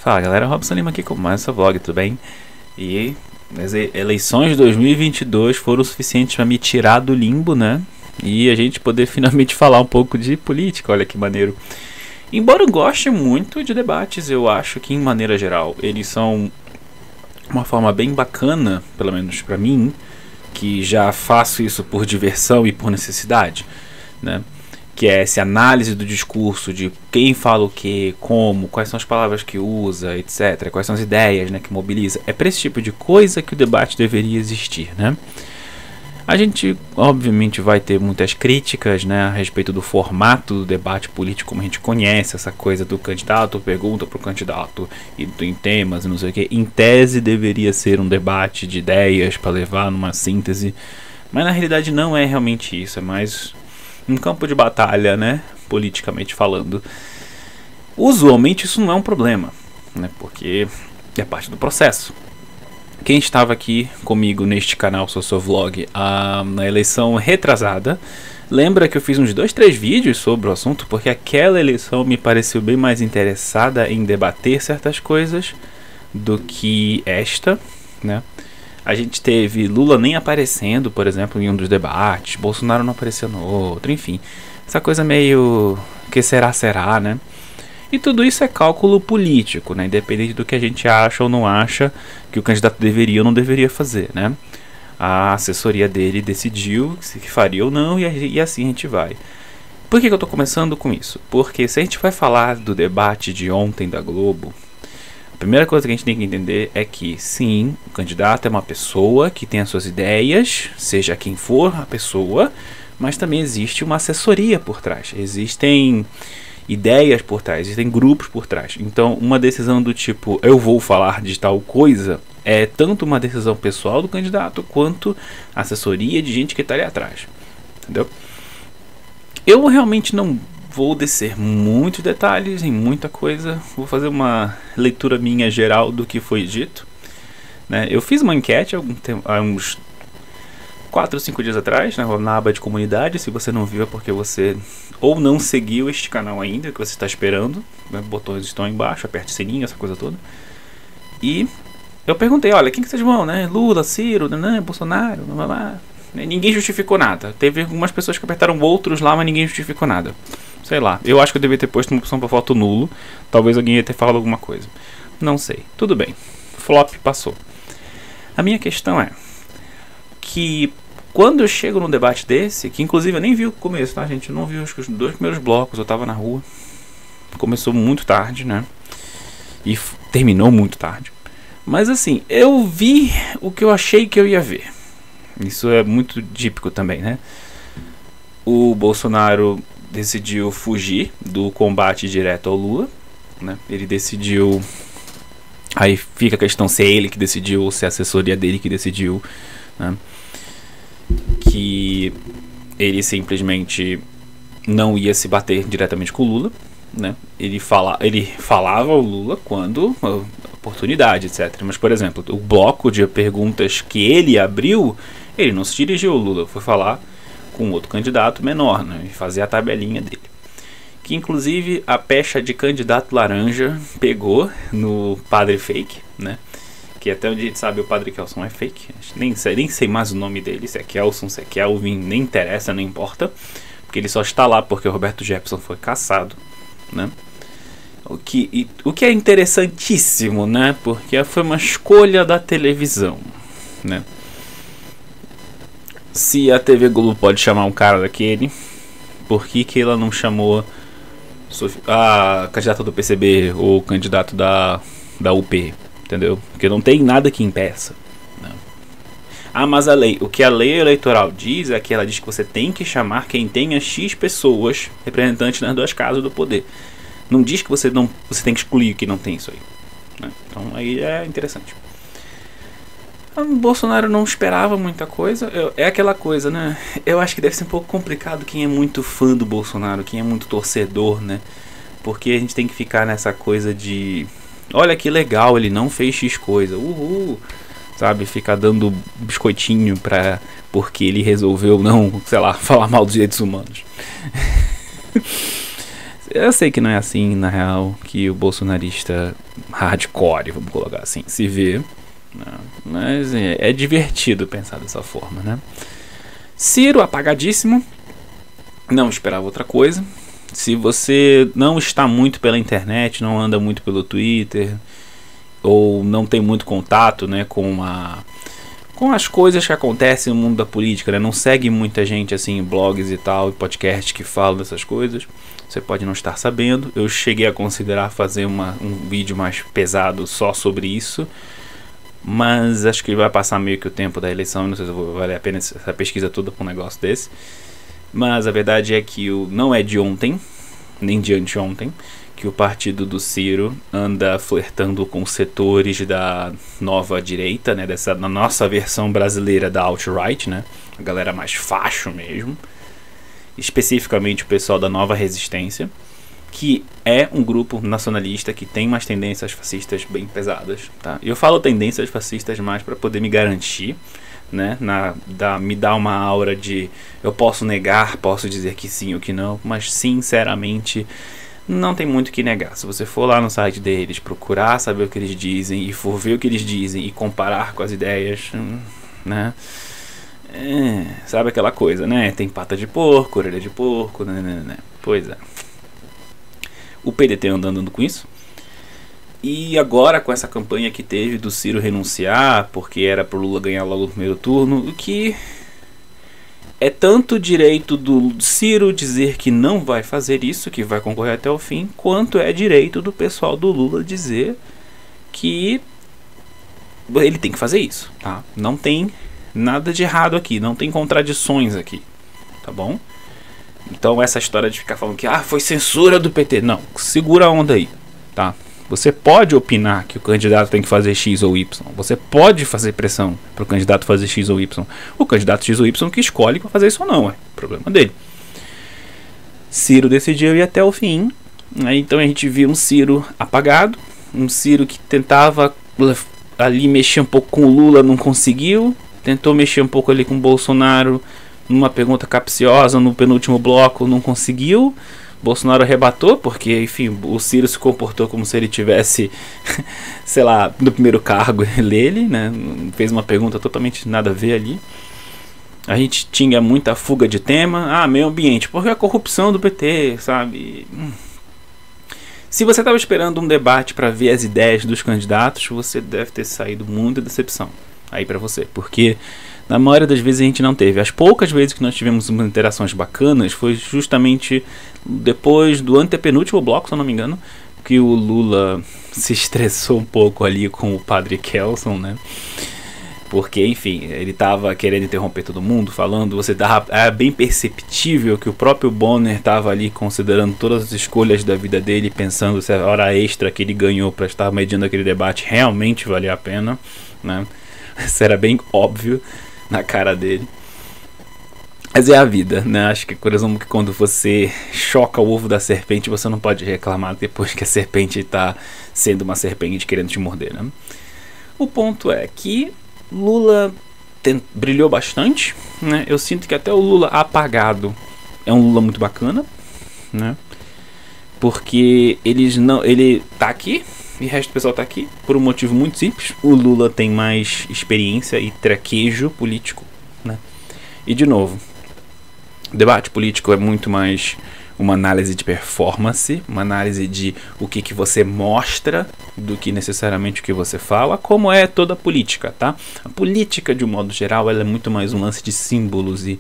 Fala galera, Robson Lima aqui com mais um vlog, tudo bem? E as eleições de 2022 foram suficientes para me tirar do limbo, né? E a gente poder finalmente falar um pouco de política, olha que maneiro. Embora eu goste muito de debates, eu acho que em maneira geral eles são uma forma bem bacana, pelo menos para mim, que já faço isso por diversão e por necessidade, né? Que é essa análise do discurso, de quem fala o que, como, quais são as palavras que usa, etc. Quais são as ideias, né, que mobiliza. É para esse tipo de coisa que o debate deveria existir, né? A gente, obviamente, vai ter muitas críticas, né, a respeito do formato do debate político como a gente conhece, essa coisa do candidato pergunta para o candidato e em temas, não sei o que. Em tese, deveria ser um debate de ideias para levar numa síntese, mas na realidade não é realmente isso, é mais um campo de batalha, né, politicamente falando. Usualmente isso não é um problema, né, porque é parte do processo. Quem estava aqui comigo neste canal Sossovlog na eleição retrasada, lembra que eu fiz uns 2, 3 vídeos sobre o assunto, porque aquela eleição me pareceu bem mais interessada em debater certas coisas do que esta, né? A gente teve Lula nem aparecendo, por exemplo, em um dos debates, Bolsonaro não apareceu no outro, enfim. Essa coisa meio que será, né? E tudo isso é cálculo político, né? Independente do que a gente acha ou não acha que o candidato deveria ou não deveria fazer, né? A assessoria dele decidiu se faria ou não e assim a gente vai. Por que eu tô começando com isso? Porque se a gente vai falar do debate de ontem da Globo, a primeira coisa que a gente tem que entender é que, sim, o candidato é uma pessoa que tem as suas ideias, seja quem for a pessoa, mas também existe uma assessoria por trás. Existem ideias por trás, existem grupos por trás. Então, uma decisão do tipo, eu vou falar de tal coisa, é tanto uma decisão pessoal do candidato, quanto assessoria de gente que está ali atrás. Entendeu? Eu realmente não vou descer muitos detalhes em muita coisa. Vou fazer uma leitura minha geral do que foi dito, né? Eu fiz uma enquete há uns 4 ou 5 dias atrás, né, na aba de comunidade. Se você não viu é porque você ou não seguiu este canal ainda, que você está esperando, né? Botões estão aí embaixo, aperte o sininho, essa coisa toda. E eu perguntei, olha, quem que vocês vão, né? Lula, Ciro, Bolsonaro, blá, blá, blá. Ninguém justificou nada. Teve algumas pessoas que apertaram outros lá, mas ninguém justificou nada. Sei lá, eu acho que eu devia ter posto uma opção para voto nulo. Talvez alguém ia ter falado alguma coisa. Não sei, tudo bem. Flop passou. A minha questão é que quando eu chego num debate desse, que inclusive eu nem vi o começo, tá, gente? Eu não vi os 2 primeiros blocos, eu tava na rua. Começou muito tarde, né? E terminou muito tarde. Mas assim, eu vi o que eu achei que eu ia ver. Isso é muito típico também, né? O Bolsonaro decidiu fugir do combate direto ao Lula, né? Ele decidiu. Aí fica a questão se é ele que decidiu ou se é a assessoria dele que decidiu, né? Que ele simplesmente não ia se bater diretamente com o Lula, né? Ele falava o Lula quando oportunidade, etc. Mas, por exemplo, o bloco de perguntas que ele abriu, ele não se dirigiu ao Lula, foi falar com outro candidato menor, né? E fazer a tabelinha dele. Que inclusive a pecha de candidato laranja pegou no padre fake, né? Que até onde a gente sabe o padre Kelson é fake. Nem sei mais o nome dele, se é Kelson, se é Kelvin, nem interessa, não importa. Porque ele só está lá porque o Roberto Jefferson foi cassado, né? O que é interessantíssimo, né? Porque foi uma escolha da televisão, né? Se a TV Globo pode chamar um cara daquele, por que ela não chamou a candidata do PCB ou o candidato da UP? Entendeu? Porque não tem nada que impeça, né? Ah, mas o que a lei eleitoral diz é que ela diz que você tem que chamar quem tenha X pessoas representantes nas 2 casas do poder. Não diz que você tem que excluir quem não tem isso aí, né? Então aí é interessante. O Bolsonaro não esperava muita coisa. É aquela coisa, né? Eu acho que deve ser um pouco complicado quem é muito fã do Bolsonaro, quem é muito torcedor, né? Porque a gente tem que ficar nessa coisa de olha que legal, ele não fez X coisa, sabe, ficar dando biscoitinho porque ele resolveu não, sei lá, falar mal dos direitos humanos. Eu sei que não é assim, na real, que o bolsonarista hardcore, vamos colocar assim, se vê. Né? Mas é divertido pensar dessa forma, né? Ciro, apagadíssimo. Não esperava outra coisa. Se você não está muito pela internet, não anda muito pelo Twitter, ou não tem muito contato, né, com as coisas que acontecem no mundo da política, né? Não segue muita gente assim em blogs e tal, e podcasts que falam dessas coisas, você pode não estar sabendo. Eu cheguei a considerar fazer um vídeo mais pesado só sobre isso, mas acho que vai passar meio que o tempo da eleição, não sei se vai valer a pena essa pesquisa toda com um negócio desse. Mas a verdade é que não é de ontem, nem de anteontem, que o partido do Ciro anda flertando com setores da nova direita, né, na nossa versão brasileira da alt-right, né, a galera mais facho mesmo, especificamente o pessoal da Nova Resistência, que é um grupo nacionalista que tem umas tendências fascistas bem pesadas, tá? Eu falo tendências fascistas mais para poder me garantir, né, me dá uma aura de eu posso negar, posso dizer que sim ou que não, mas sinceramente não tem muito o que negar. Se você for lá no site deles, procurar saber o que eles dizem e for ver o que eles dizem e comparar com as ideias, né, sabe aquela coisa, né, tem pata de porco, orelha de porco, né. Pois é, o PDT andando com isso. E agora com essa campanha que teve do Ciro renunciar, porque era pro Lula ganhar logo no primeiro turno, o que é tanto direito do Ciro dizer que não vai fazer isso, que vai concorrer até o fim, quanto é direito do pessoal do Lula dizer que ele tem que fazer isso, tá? Não tem nada de errado aqui, não tem contradições aqui, tá bom? Então essa história de ficar falando que foi censura do PT, não, segura a onda aí, tá? Você pode opinar que o candidato tem que fazer X ou Y. Você pode fazer pressão para o candidato fazer X ou Y. O candidato X ou Y que escolhe para fazer isso ou não. É problema dele. Ciro decidiu ir até o fim. Então a gente viu um Ciro apagado. Um Ciro que tentava ali mexer um pouco com o Lula, não conseguiu. Tentou mexer um pouco ali com o Bolsonaro numa pergunta capciosa no penúltimo bloco, não conseguiu. Bolsonaro arrebatou, porque, enfim, o Ciro se comportou como se ele tivesse, sei lá, no primeiro cargo dele, né? Fez uma pergunta totalmente nada a ver ali. A gente tinha muita fuga de tema. Meio ambiente, porque a corrupção do PT, sabe? Se você estava esperando um debate para ver as ideias dos candidatos, você deve ter saído muita decepção aí para você, porque na maioria das vezes a gente não teve. As poucas vezes que nós tivemos umas interações bacanas foi justamente depois do antepenúltimo bloco, se eu não me engano, que o Lula se estressou um pouco ali com o padre Kelson, né? Porque, enfim, ele tava querendo interromper todo mundo, falando, é bem perceptível que o próprio Bonner tava ali considerando todas as escolhas da vida dele, pensando se a hora extra que ele ganhou para estar mediando aquele debate realmente valia a pena, né? Isso era bem óbvio na cara dele. Mas é a vida, né? Acho que, por exemplo, que quando você choca o ovo da serpente, você não pode reclamar depois que a serpente está sendo uma serpente querendo te morder, né? O ponto é que Lula brilhou bastante, né? Eu sinto que até o Lula apagado é um Lula muito bacana, né? Porque ele tá aqui e o resto do pessoal tá aqui por um motivo muito simples. O Lula tem mais experiência e traquejo político, né? E de novo, debate político é muito mais uma análise de performance, uma análise de o que você mostra do que necessariamente o que você fala, como é toda a política, tá? A política, de um modo geral, ela é muito mais um lance de símbolos e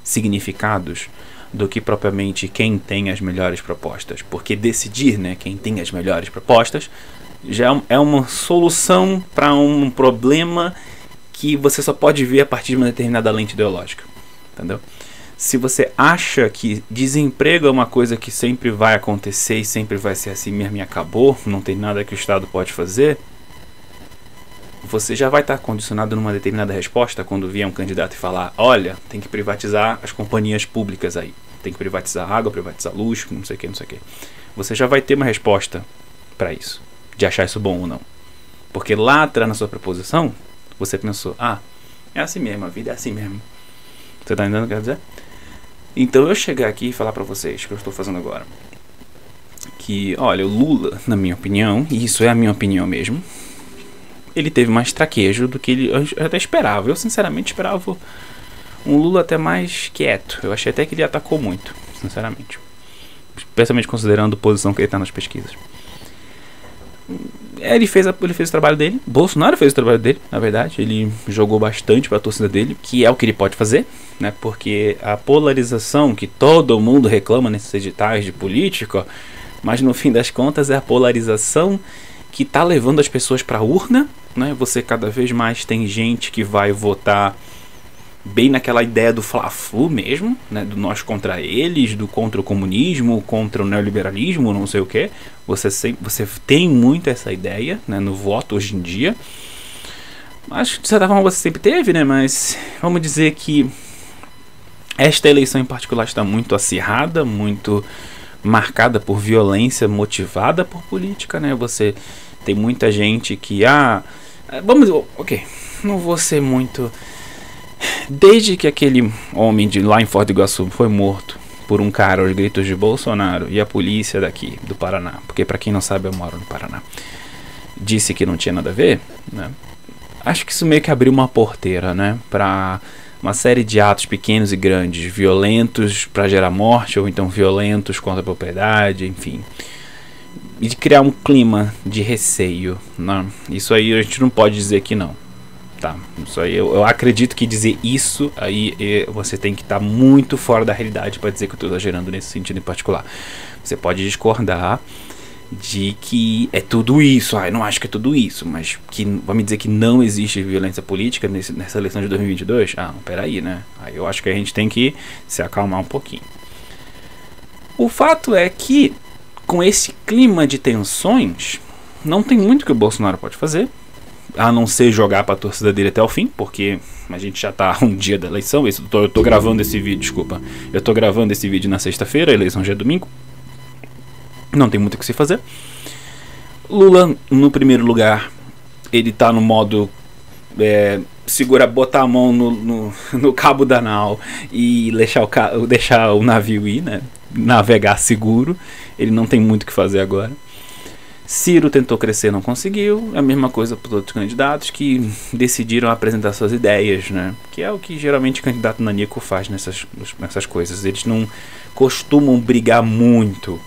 significados do que propriamente quem tem as melhores propostas. Porque decidir, né, quem tem as melhores propostas já é uma solução para um problema que você só pode ver a partir de uma determinada lente ideológica, entendeu? Se você acha que desemprego é uma coisa que sempre vai acontecer e sempre vai ser assim mesmo e acabou, não tem nada que o Estado pode fazer, você já vai estar condicionado numa determinada resposta quando vier um candidato e falar, olha, tem que privatizar as companhias públicas aí, tem que privatizar água, privatizar luz, não sei o que, não sei o que. Você já vai ter uma resposta para isso, de achar isso bom ou não. Porque lá atrás na sua proposição, você pensou, é assim mesmo, a vida é assim mesmo. Você tá entendendo o que eu quero dizer? Então eu chegar aqui e falar pra vocês o que eu estou fazendo agora. que, olha, o Lula, na minha opinião, e isso é a minha opinião mesmo, ele teve mais traquejo do que eu até esperava. Eu sinceramente esperava um Lula até mais quieto. Eu achei até que ele atacou muito, sinceramente. Especialmente considerando a posição que ele está nas pesquisas. Ele fez o trabalho dele. Bolsonaro fez o trabalho dele, na verdade. Ele jogou bastante para a torcida dele, que é o que ele pode fazer, né? Porque a polarização que todo mundo reclama nesses editais de política, mas no fim das contas é a polarização que está levando as pessoas para a urna, né? Você cada vez mais tem gente que vai votar bem naquela ideia do Fla-Flu mesmo, né? Do nós contra eles, do contra o comunismo, contra o neoliberalismo, não sei o que. Você tem muito essa ideia, né, no voto hoje em dia. Acho que de certa forma você sempre teve, né? Mas vamos dizer que esta eleição em particular está muito acirrada, muito marcada por violência motivada por política, né? Você tem muita gente que... não vou ser muito... Desde que aquele homem de lá em Foz do Iguaçu foi morto por um cara aos gritos de Bolsonaro e a polícia daqui do Paraná, porque para quem não sabe eu moro no Paraná, disse que não tinha nada a ver, né? Acho que isso meio que abriu uma porteira, né, para uma série de atos pequenos e grandes, violentos para gerar morte ou então violentos contra a propriedade, enfim, e de criar um clima de receio, né? Isso aí a gente não pode dizer que não. Tá, isso aí eu acredito que dizer isso aí você tem que estar muito fora da realidade para dizer que eu estou exagerando nesse sentido em particular. Você pode discordar de que é tudo isso, eu não acho que é tudo isso, mas que vai me dizer que não existe violência política nessa eleição de 2022? Não, peraí, né? Aí eu acho que a gente tem que se acalmar um pouquinho. O fato é que com esse clima de tensões não tem muito que o Bolsonaro pode fazer, a não ser jogar para a torcida dele até o fim, porque a gente já tá um dia da eleição. Eu tô gravando esse vídeo, desculpa. Eu tô gravando esse vídeo na sexta-feira, a eleição já é domingo. Não tem muito o que se fazer. Lula, no primeiro lugar, ele tá no modo botar a mão no cabo da nau e deixar o navio ir, né? Navegar seguro. Ele não tem muito o que fazer agora. Ciro tentou crescer, não conseguiu. A mesma coisa para os outros candidatos que decidiram apresentar suas ideias, né? Que é o que geralmente o candidato nanico faz nessas coisas. Eles não costumam brigar muito,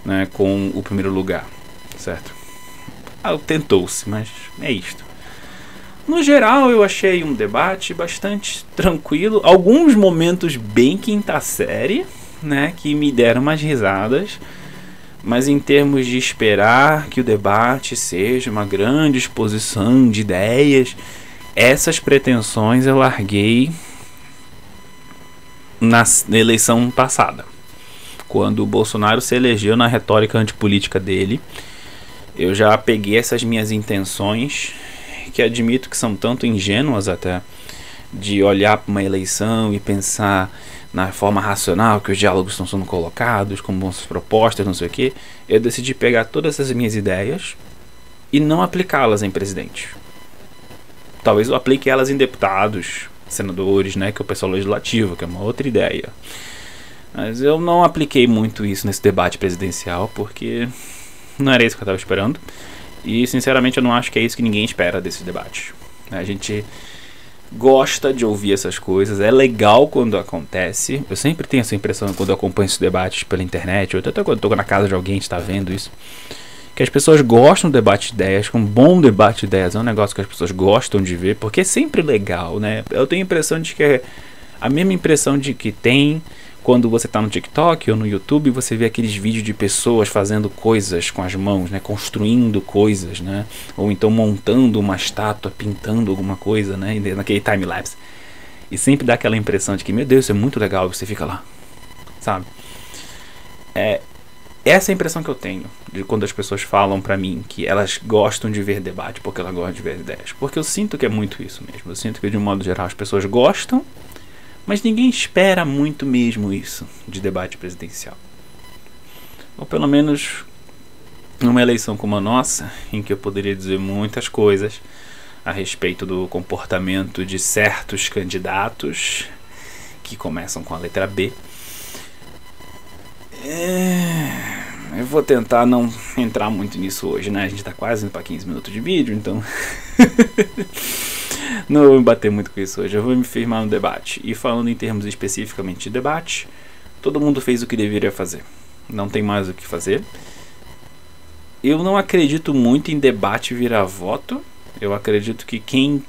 né, com o primeiro lugar, certo? Tentou-se, mas é isto. No geral, eu achei um debate bastante tranquilo. Alguns momentos bem quinta série, né, que me deram umas risadas. Mas em termos de esperar que o debate seja uma grande exposição de ideias, essas pretensões eu larguei na eleição passada, quando o Bolsonaro se elegeu na retórica antipolítica dele. Eu já peguei essas minhas intenções, que admito que são tanto ingênuas até, de olhar para uma eleição e pensar na forma racional que os diálogos estão sendo colocados, como as propostas, não sei o que. Eu decidi pegar todas essas minhas ideias e não aplicá-las em presidente. Talvez eu aplique elas em deputados, senadores, né, que é o pessoal legislativo, que é uma outra ideia. Mas eu não apliquei muito isso nesse debate presidencial, porque não era isso que eu estava esperando. E sinceramente eu não acho que é isso que ninguém espera desse debate. A gente gosta de ouvir essas coisas, é legal quando acontece. Eu sempre tenho essa impressão quando eu acompanho esses debates pela internet, ou até quando estou na casa de alguém que está vendo isso, que as pessoas gostam do debate de ideias, que um bom debate de ideias é um negócio que as pessoas gostam de ver, porque é sempre legal, né? Eu tenho a impressão de que é a mesma impressão de que tem quando você está no TikTok ou no YouTube, você vê aqueles vídeos de pessoas fazendo coisas com as mãos, né? Construindo coisas, né? Ou então montando uma estátua, pintando alguma coisa, né? Naquele time-lapse. E sempre dá aquela impressão de que, meu Deus, isso é muito legal, e você fica lá, sabe? Essa é a impressão que eu tenho de quando as pessoas falam pra mim que elas gostam de ver debate porque elas gostam de ver ideias. Porque eu sinto que é muito isso mesmo. Eu sinto que, de um modo geral, as pessoas gostam, mas ninguém espera muito mesmo isso de debate presidencial. Ou pelo menos numa eleição como a nossa, em que eu poderia dizer muitas coisas a respeito do comportamento de certos candidatos que começam com a letra B. eu vou tentar não entrar muito nisso hoje, né? A gente tá quase indo pra 15 minutos de vídeo, então não vou me bater muito com isso hoje. Eu vou me firmar no debate. E falando em termos especificamente de debate, todo mundo fez o que deveria fazer. Não tem mais o que fazer. Eu não acredito muito em debate virar voto. Eu acredito que quem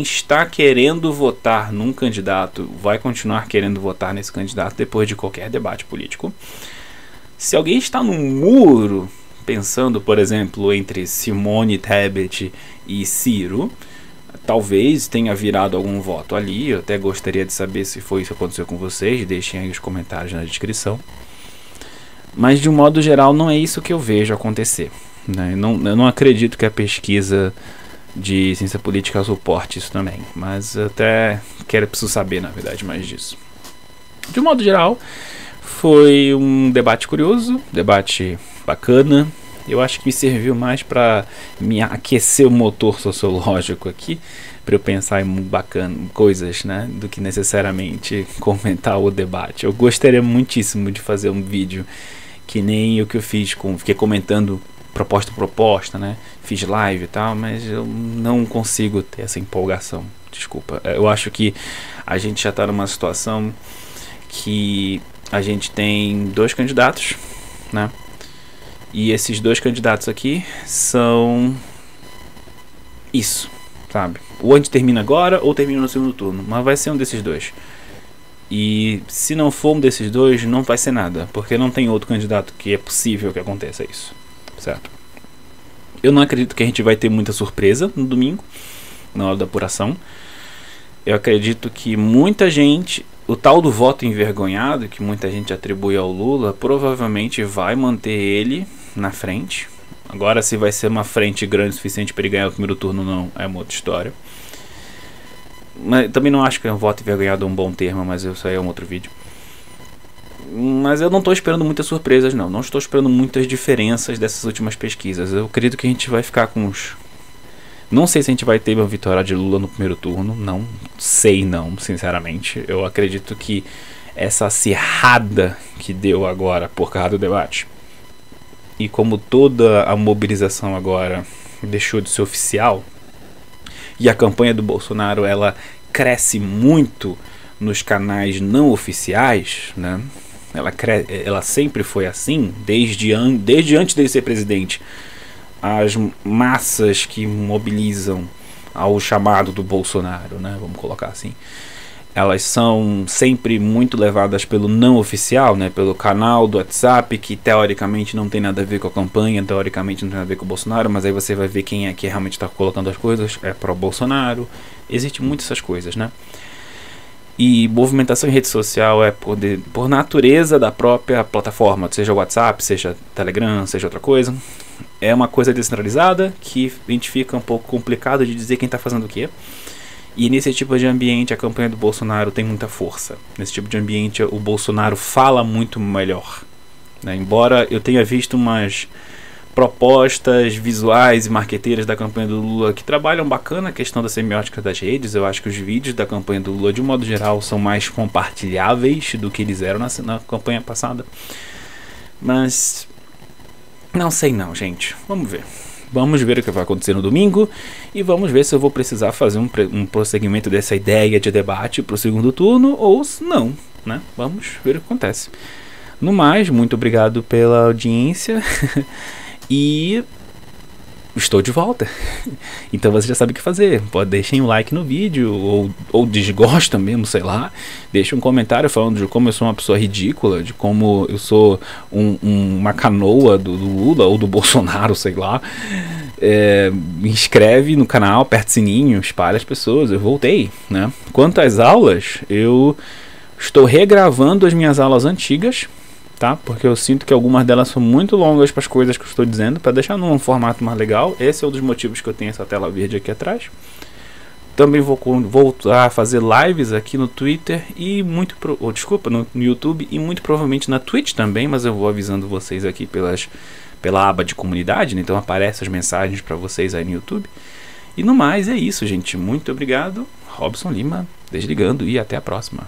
está querendo votar num candidato vai continuar querendo votar nesse candidato depois de qualquer debate político. Se alguém está num muro pensando, por exemplo, entre Simone Tebet e Ciro, talvez tenha virado algum voto ali. Eu até gostaria de saber se foi isso que aconteceu com vocês. Deixem aí os comentários na descrição. Mas de um modo geral não é isso que eu vejo acontecer, né? Eu não acredito que a pesquisa de ciência política suporte isso também. Mas eu até preciso saber, na verdade, mais disso. De um modo geral, foi um debate curioso, debate bacana. Eu acho que me serviu mais para me aquecer o motor sociológico aqui, para eu pensar em coisas, né, do que necessariamente comentar o debate. Eu gostaria muitíssimo de fazer um vídeo que nem o que eu fiz, fiquei comentando proposta por proposta, né, fiz live e tal, mas eu não consigo ter essa empolgação, desculpa. Eu acho que a gente já está numa situação que a gente tem 2 candidatos, né? E esses 2 candidatos aqui são isso, sabe? Ou a gente termina agora ou termina no segundo turno, mas vai ser um desses 2. E se não for um desses 2, não vai ser nada, porque não tem outro candidato que é possível que aconteça isso, certo? Eu não acredito que a gente vai ter muita surpresa no domingo, na hora da apuração. Eu acredito que muita gente, o tal do voto envergonhado, que muita gente atribui ao Lula, provavelmente vai manter ele na frente. Agora, se vai ser uma frente grande o suficiente para ele ganhar o primeiro turno, não, é uma outra história. Mas também não acho que um voto envergonhado é um bom termo, mas isso aí é um outro vídeo. Mas eu não estou esperando muitas surpresas, não. Não estou esperando muitas diferenças dessas últimas pesquisas. Eu acredito que a gente vai ficar com uns... Não sei se a gente vai ter uma vitória de Lula no primeiro turno. Não sei, não, sinceramente. Eu acredito que essa acirrada que deu agora por causa do debate, e como toda a mobilização agora deixou de ser oficial, e a campanha do Bolsonaro ela cresce muito nos canais não oficiais, né? Ela sempre foi assim, desde antes dele ser presidente. As massas que mobilizam ao chamado do Bolsonaro, né? Vamos colocar assim. Elas são sempre muito levadas pelo não oficial, né? Pelo canal do WhatsApp, que teoricamente não tem nada a ver com a campanha, teoricamente não tem nada a ver com o Bolsonaro, mas aí você vai ver quem é que realmente está colocando as coisas, é pro Bolsonaro. Existem muitas essas coisas, né? E movimentação em rede social é por natureza da própria plataforma, seja WhatsApp, seja Telegram, seja outra coisa. É uma coisa descentralizada que a gente fica um pouco complicado de dizer quem está fazendo o quê. E nesse tipo de ambiente a campanha do Bolsonaro tem muita força. Nesse tipo de ambiente o Bolsonaro fala muito melhor, né? Embora eu tenha visto umas propostas visuais e marqueteiras da campanha do Lula que trabalham bacana a questão da semiótica das redes. Eu acho que os vídeos da campanha do Lula, de um modo geral, são mais compartilháveis do que eles eram na campanha passada. Mas não sei não, gente. Vamos ver. Vamos ver o que vai acontecer no domingo e vamos ver se eu vou precisar fazer um prosseguimento dessa ideia de debate para o segundo turno ou se não, né? Vamos ver o que acontece. No mais, muito obrigado pela audiência e estou de volta. Então você já sabe o que fazer. Deixem um like no vídeo ou desgosta mesmo, sei lá. Deixe um comentário falando de como eu sou uma pessoa ridícula, de como eu sou uma canoa do Lula ou do Bolsonaro, sei lá. Me inscreve no canal, aperta o sininho, espalha as pessoas. Eu voltei, né? Quanto às aulas, eu estou regravando as minhas aulas antigas, tá? Porque eu sinto que algumas delas são muito longas para as coisas que eu estou dizendo, para deixar num formato mais legal. Esse é um dos motivos que eu tenho essa tela verde aqui atrás. Também vou voltar a fazer lives aqui no Twitter e no YouTube e muito provavelmente na Twitch também, mas eu vou avisando vocês aqui pela aba de comunidade, né? Então aparecem as mensagens para vocês aí no YouTube. E no mais é isso, gente. Muito obrigado. Robson Lima, desligando e até a próxima.